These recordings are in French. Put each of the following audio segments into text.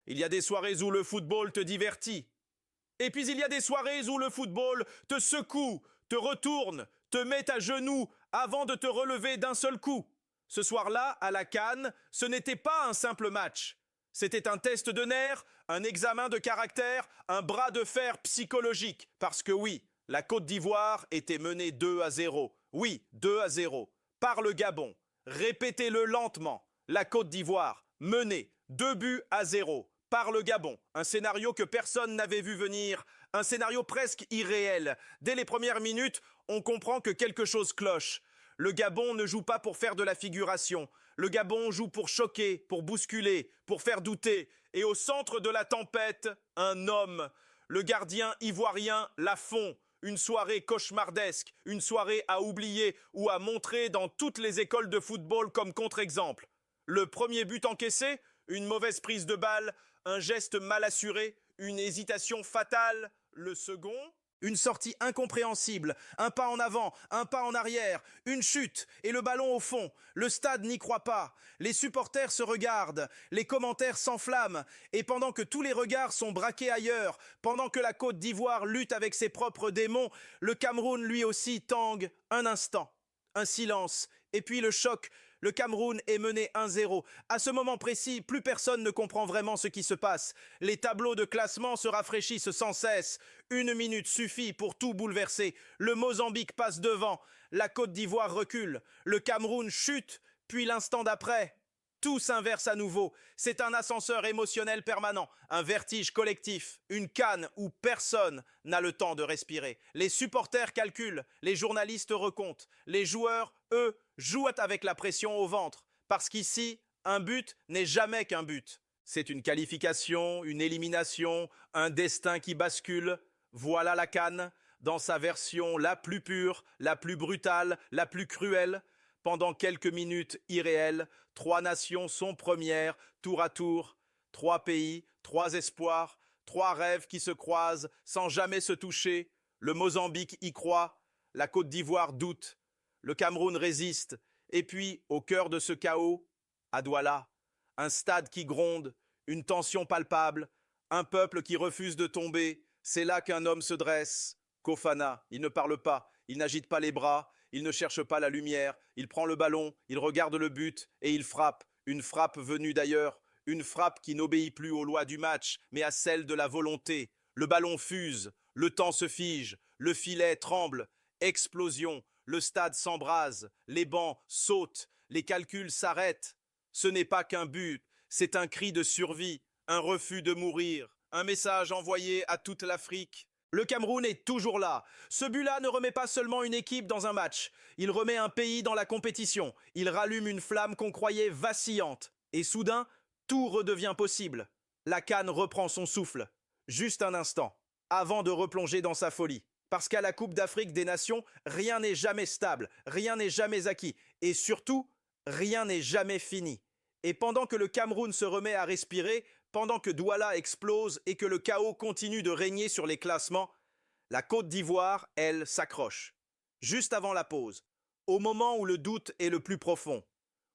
Il y a des soirées où le football te divertit. Et puis il y a des soirées où le football te secoue, te retourne, te met à genoux avant de te relever d'un seul coup. Ce soir-là, à la CAN, ce n'était pas un simple match. C'était un test de nerfs, un examen de caractère, un bras de fer psychologique. Parce que oui, la Côte d'Ivoire était menée 2-0. Oui, 2-0. Par le Gabon. Répétez-le lentement. La Côte d'Ivoire, menée 2-0 par le Gabon. Un scénario que personne n'avait vu venir. Un scénario presque irréel. Dès les premières minutes, on comprend que quelque chose cloche. Le Gabon ne joue pas pour faire de la figuration. Le Gabon joue pour choquer, pour bousculer, pour faire douter. Et au centre de la tempête, un homme. Le gardien ivoirien Lafont. Une soirée cauchemardesque, une soirée à oublier ou à montrer dans toutes les écoles de football comme contre-exemple. Le premier but encaissé, une mauvaise prise de balle, un geste mal assuré, une hésitation fatale. Le second, une sortie incompréhensible, un pas en avant, un pas en arrière, une chute et le ballon au fond. Le stade n'y croit pas. Les supporters se regardent, les commentaires s'enflamment. Et pendant que tous les regards sont braqués ailleurs, pendant que la Côte d'Ivoire lutte avec ses propres démons, le Cameroun lui aussi tangue un instant. Un silence, et puis le choc. Le Cameroun est mené 1-0. À ce moment précis, plus personne ne comprend vraiment ce qui se passe. Les tableaux de classement se rafraîchissent sans cesse. Une minute suffit pour tout bouleverser. Le Mozambique passe devant. La Côte d'Ivoire recule. Le Cameroun chute. Puis l'instant d'après, tout s'inverse à nouveau. C'est un ascenseur émotionnel permanent, un vertige collectif, une CAN où personne n'a le temps de respirer. Les supporters calculent, les journalistes recomptent, les joueurs, eux, jouent avec la pression au ventre. Parce qu'ici, un but n'est jamais qu'un but. C'est une qualification, une élimination, un destin qui bascule. Voilà la CAN, dans sa version la plus pure, la plus brutale, la plus cruelle. Pendant quelques minutes irréelles, 3 nations sont premières, tour à tour. 3 pays, 3 espoirs, 3 rêves qui se croisent sans jamais se toucher. Le Mozambique y croit, la Côte d'Ivoire doute, le Cameroun résiste. Et puis, au cœur de ce chaos, à Douala, un stade qui gronde, une tension palpable, un peuple qui refuse de tomber. C'est là qu'un homme se dresse. Kofana, il ne parle pas, il n'agite pas les bras, il ne cherche pas la lumière, il prend le ballon, il regarde le but et il frappe. Une frappe venue d'ailleurs, une frappe qui n'obéit plus aux lois du match, mais à celles de la volonté. Le ballon fuse, le temps se fige, le filet tremble, explosion, le stade s'embrase, les bancs sautent, les calculs s'arrêtent. Ce n'est pas qu'un but, c'est un cri de survie, un refus de mourir, un message envoyé à toute l'Afrique. Le Cameroun est toujours là. Ce but-là ne remet pas seulement une équipe dans un match. Il remet un pays dans la compétition. Il rallume une flamme qu'on croyait vacillante. Et soudain, tout redevient possible. La CAN reprend son souffle. Juste un instant, avant de replonger dans sa folie. Parce qu'à la Coupe d'Afrique des Nations, rien n'est jamais stable, rien n'est jamais acquis. Et surtout, rien n'est jamais fini. Et pendant que le Cameroun se remet à respirer, pendant que Douala explose et que le chaos continue de régner sur les classements, la Côte d'Ivoire, elle, s'accroche. Juste avant la pause, au moment où le doute est le plus profond,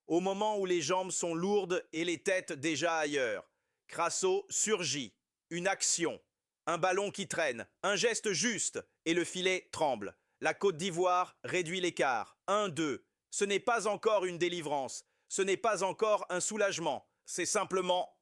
au moment où les jambes sont lourdes et les têtes déjà ailleurs, Crasso surgit, une action, un ballon qui traîne, un geste juste et le filet tremble. La Côte d'Ivoire réduit l'écart, 1-2. Ce n'est pas encore une délivrance, ce n'est pas encore un soulagement, c'est simplement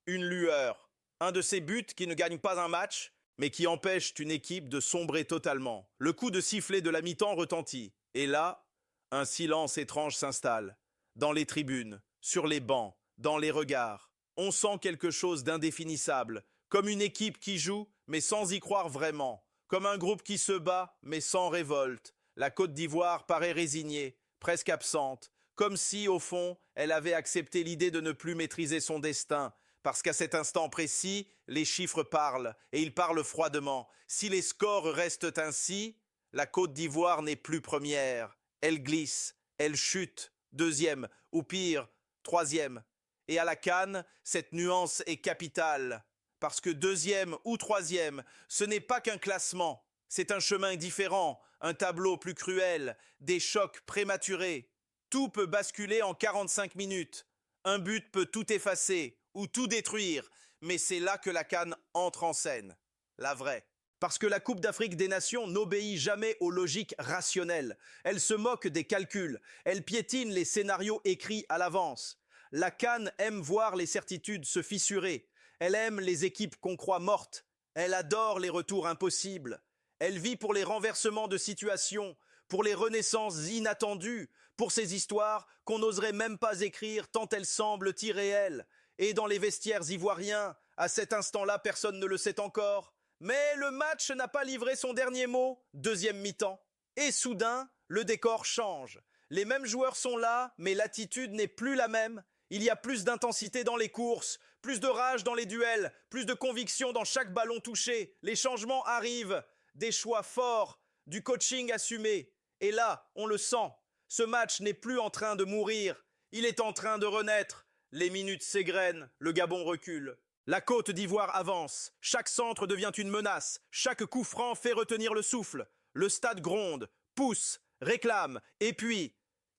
une lueur. Un de ces buts qui ne gagnent pas un match, mais qui empêchent une équipe de sombrer totalement. Le coup de sifflet de la mi-temps retentit. Et là, un silence étrange s'installe. Dans les tribunes, sur les bancs, dans les regards. On sent quelque chose d'indéfinissable. Comme une équipe qui joue, mais sans y croire vraiment. Comme un groupe qui se bat, mais sans révolte. La Côte d'Ivoire paraît résignée, presque absente. Comme si, au fond, elle avait accepté l'idée de ne plus maîtriser son destin. Parce qu'à cet instant précis, les chiffres parlent, et ils parlent froidement. Si les scores restent ainsi, la Côte d'Ivoire n'est plus première. Elle glisse, elle chute, deuxième, ou pire, troisième. Et à la CAN, cette nuance est capitale. Parce que deuxième ou troisième, ce n'est pas qu'un classement. C'est un chemin différent, un tableau plus cruel, des chocs prématurés. Tout peut basculer en 45 minutes. Un but peut tout effacer ou tout détruire, Mais c'est là que la CAN entre en scène, la vraie. Parce que la Coupe d'Afrique des Nations n'obéit jamais aux logiques rationnelles. Elle se moque des calculs. Elle piétine les scénarios écrits à l'avance. La CAN aime voir les certitudes se fissurer. Elle aime les équipes qu'on croit mortes. Elle adore les retours impossibles. Elle vit pour les renversements de situation, pour les renaissances inattendues, pour ces histoires qu'on n'oserait même pas écrire tant elles semblent irréelles. Et dans les vestiaires ivoiriens, à cet instant-là, personne ne le sait encore. Mais le match n'a pas livré son dernier mot, deuxième mi-temps. Et soudain, le décor change. Les mêmes joueurs sont là, mais l'attitude n'est plus la même. Il y a plus d'intensité dans les courses, plus de rage dans les duels, plus de conviction dans chaque ballon touché. Les changements arrivent, des choix forts, du coaching assumé. Et là, on le sent. Ce match n'est plus en train de mourir. Il est en train de renaître. Les minutes s'égrènent, le Gabon recule. La Côte d'Ivoire avance, chaque centre devient une menace, chaque coup franc fait retenir le souffle. Le stade gronde, pousse, réclame, et puis,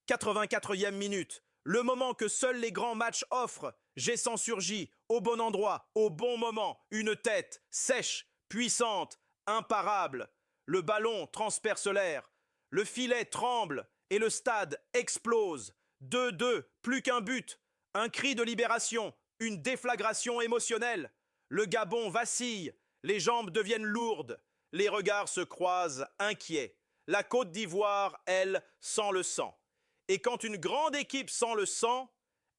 84e minute, le moment que seuls les grands matchs offrent, Gessan surgit, au bon endroit, au bon moment, une tête, sèche, puissante, imparable. Le ballon transperce l'air, le filet tremble, et le stade explose. 2-2, plus qu'un but, un cri de libération, une déflagration émotionnelle. Le Gabon vacille, les jambes deviennent lourdes, les regards se croisent inquiets. La Côte d'Ivoire, elle, sent le sang. Et quand une grande équipe sent le sang,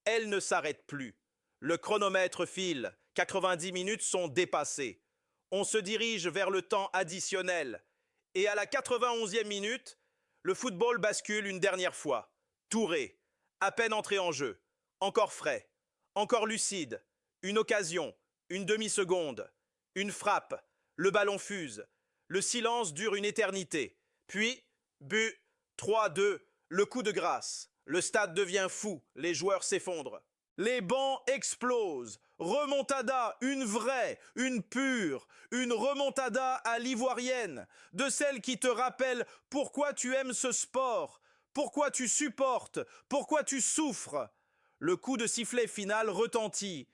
elle ne s'arrête plus. Le chronomètre file, 90 minutes sont dépassées. On se dirige vers le temps additionnel. Et à la 91e minute, le football bascule une dernière fois. Touré, à peine entré en jeu, encore frais. Encore lucide, une occasion, une demi-seconde, une frappe, le ballon fuse, le silence dure une éternité. Puis, but, 3-2, le coup de grâce. Le stade devient fou, les joueurs s'effondrent. Les bancs explosent. Remontada, une vraie, une pure, une remontada à l'ivoirienne, de celle qui te rappelle pourquoi tu aimes ce sport, pourquoi tu supportes, pourquoi tu souffres. Le coup de sifflet final retentit.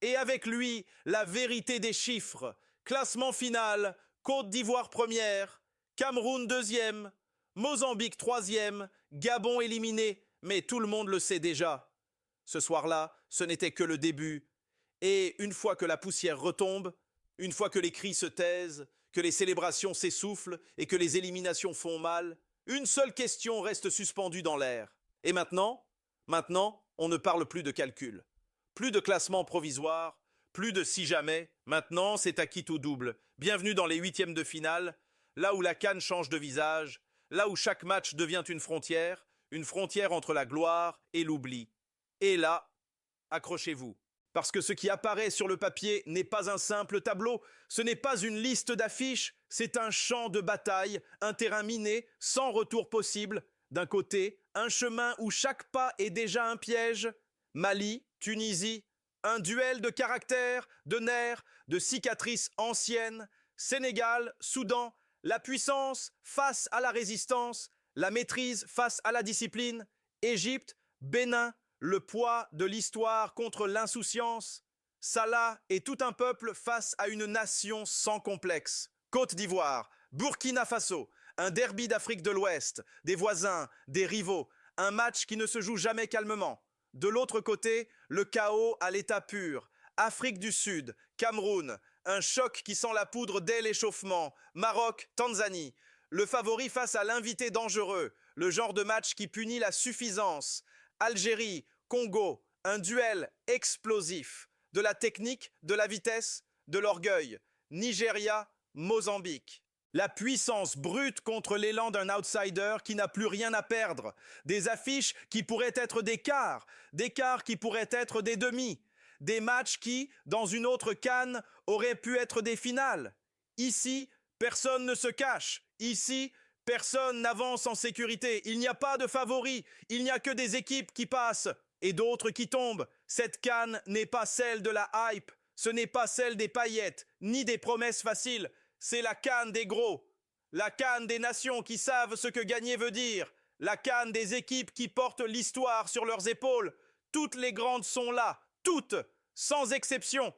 Et avec lui, la vérité des chiffres. Classement final, Côte d'Ivoire première, Cameroun deuxième, Mozambique troisième, Gabon éliminé, mais tout le monde le sait déjà. Ce soir-là, ce n'était que le début. Et une fois que la poussière retombe, une fois que les cris se taisent, que les célébrations s'essoufflent et que les éliminations font mal, une seule question reste suspendue dans l'air. Et maintenant, on ne parle plus de calcul. Plus de classement provisoire, plus de si jamais. Maintenant, c'est acquis tout double. Bienvenue dans les huitièmes de finale, là où la CAN change de visage, là où chaque match devient une frontière entre la gloire et l'oubli. Et là, accrochez-vous. Parce que ce qui apparaît sur le papier n'est pas un simple tableau, ce n'est pas une liste d'affiches, c'est un champ de bataille, un terrain miné, sans retour possible. D'un côté, un chemin où chaque pas est déjà un piège. Mali, Tunisie, un duel de caractères, de nerfs, de cicatrices anciennes. Sénégal, Soudan, la puissance face à la résistance, la maîtrise face à la discipline. Égypte, Bénin, le poids de l'histoire contre l'insouciance. Salah et tout un peuple face à une nation sans complexe. Côte d'Ivoire, Burkina Faso, un derby d'Afrique de l'Ouest, des voisins, des rivaux, un match qui ne se joue jamais calmement. De l'autre côté, le chaos à l'état pur. Afrique du Sud, Cameroun, un choc qui sent la poudre dès l'échauffement. Maroc, Tanzanie, le favori face à l'invité dangereux, le genre de match qui punit la suffisance. Algérie, Congo, un duel explosif. De la technique, de la vitesse, de l'orgueil. Nigeria, Mozambique. La puissance brute contre l'élan d'un outsider qui n'a plus rien à perdre. Des affiches qui pourraient être des quarts qui pourraient être des demi. Des matchs qui, dans une autre CAN, auraient pu être des finales. Ici, personne ne se cache. Ici, personne n'avance en sécurité. Il n'y a pas de favoris. Il n'y a que des équipes qui passent et d'autres qui tombent. Cette CAN n'est pas celle de la hype. Ce n'est pas celle des paillettes, ni des promesses faciles. C'est la CAN des gros, la CAN des nations qui savent ce que gagner veut dire, la CAN des équipes qui portent l'histoire sur leurs épaules. Toutes les grandes sont là, toutes, sans exception.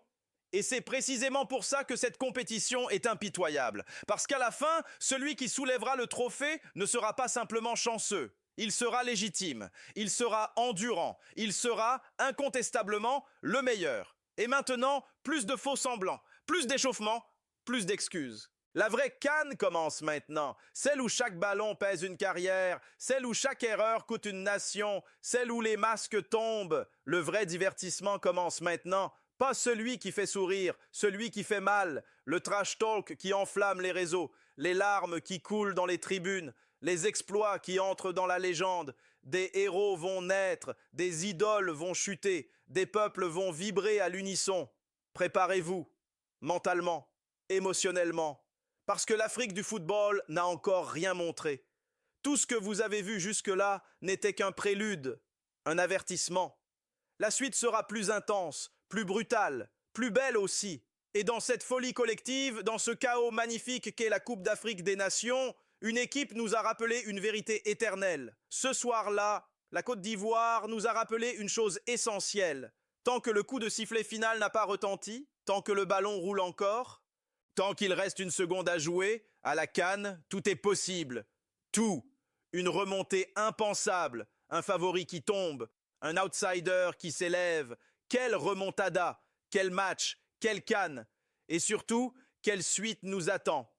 Et c'est précisément pour ça que cette compétition est impitoyable. Parce qu'à la fin, celui qui soulèvera le trophée ne sera pas simplement chanceux. Il sera légitime, il sera endurant, il sera incontestablement le meilleur. Et maintenant, plus de faux semblants, plus d'échauffement, plus d'excuses. La vraie CAN commence maintenant, celle où chaque ballon pèse une carrière, celle où chaque erreur coûte une nation, celle où les masques tombent. Le vrai divertissement commence maintenant, pas celui qui fait sourire, celui qui fait mal, le trash talk qui enflamme les réseaux, les larmes qui coulent dans les tribunes, les exploits qui entrent dans la légende. Des héros vont naître, des idoles vont chuter, des peuples vont vibrer à l'unisson. Préparez-vous, mentalement, émotionnellement, parce que l'Afrique du football n'a encore rien montré. Tout ce que vous avez vu jusque-là n'était qu'un prélude, un avertissement. La suite sera plus intense, plus brutale, plus belle aussi. Et dans cette folie collective, dans ce chaos magnifique qu'est la Coupe d'Afrique des Nations, une équipe nous a rappelé une vérité éternelle. Ce soir-là, la Côte d'Ivoire nous a rappelé une chose essentielle. Tant que le coup de sifflet final n'a pas retenti, tant que le ballon roule encore, tant qu'il reste une seconde à jouer, à la CAN, tout est possible. Tout. Une remontée impensable, un favori qui tombe, un outsider qui s'élève. Quelle remontada, quel match, quelle CAN. Et surtout, quelle suite nous attend.